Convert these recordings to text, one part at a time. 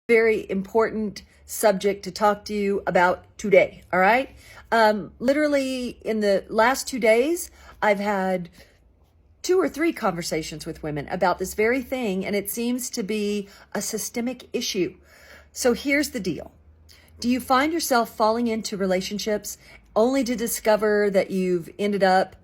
very important subject to talk to you about today. All right. Literally in the last 2 days, I've had 2 or 3 conversations with women about this very thing, and it seems to be a systemic issue. So here's the deal. Do you find yourself falling into relationships only to discover that you've ended up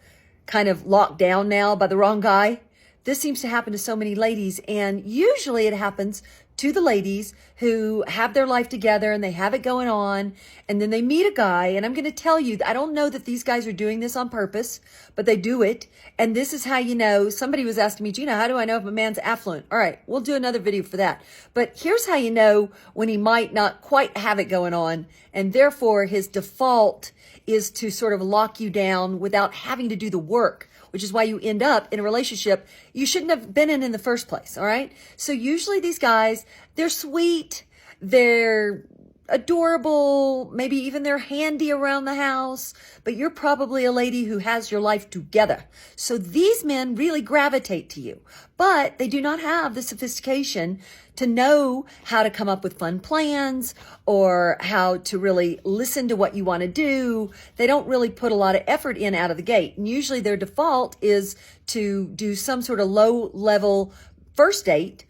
kind of locked down now by the wrong guy? This seems to happen to so many ladies, and usually it happens to the ladies who have their life together and they have it going on, and then they meet a guy, and I'm going to tell you, I don't know that these guys are doing this on purpose, but they do it, and this is how you know. Somebody was asking me, Gina, how do I know if a man's affluent? All right, we'll do another video for that. But here's how you know when he might not quite have it going on, and therefore his default is to sort of lock you down without having to do the work, which is why you end up in a relationship you shouldn't have been in the first place, all right? So usually these guys, they're sweet, they're adorable, maybe even they're handy around the house, but you're probably a lady who has your life together. So these men really gravitate to you, but they do not have the sophistication to know how to come up with fun plans or how to really listen to what you want to do. They don't really put a lot of effort in out of the gate. And usually their default is to do some sort of low level first date.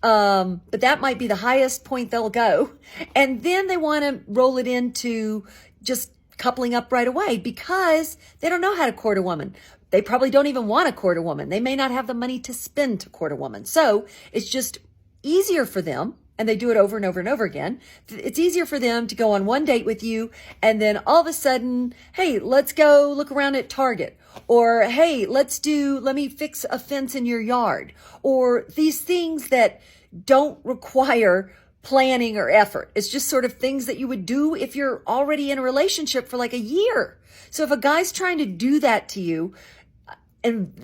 But that might be the highest point they'll go. And then they want to roll it into just coupling up right away because they don't know how to court a woman. They probably don't even want to court a woman. They may not have the money to spend to court a woman. So it's just easier for them, and they do it over and over and over again. It's easier for them to go on one date with you, and then all of a sudden, hey, let's go look around at Target. Or, hey, let me fix a fence in your yard. Or these things that don't require planning or effort. It's just sort of things that you would do if you're already in a relationship for like a year. So if a guy's trying to do that to you and,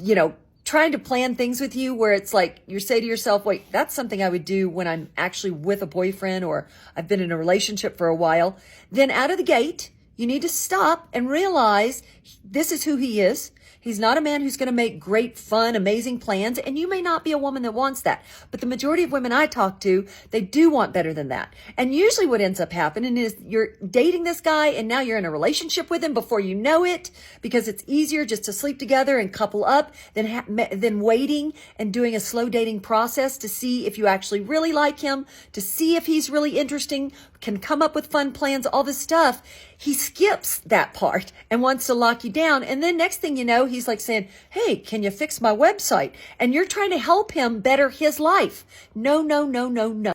trying to plan things with you where it's like you say to yourself, wait, that's something I would do when I'm actually with a boyfriend or I've been in a relationship for a while, then out of the gate, you need to stop and realize this is who he is. He's not a man who's going to make great, fun, amazing plans, and you may not be a woman that wants that. But the majority of women I talk to, they do want better than that. And usually what ends up happening is you're dating this guy, and now you're in a relationship with him before you know it, because it's easier just to sleep together and couple up than waiting and doing a slow dating process to see if you actually really like him, to see if he's really interesting, can come up with fun plans, all this stuff. He skips that part and wants to lock you down. And then next thing you know, he's like saying, hey, can you fix my website? And you're trying to help him better his life. No, no, no, no, no.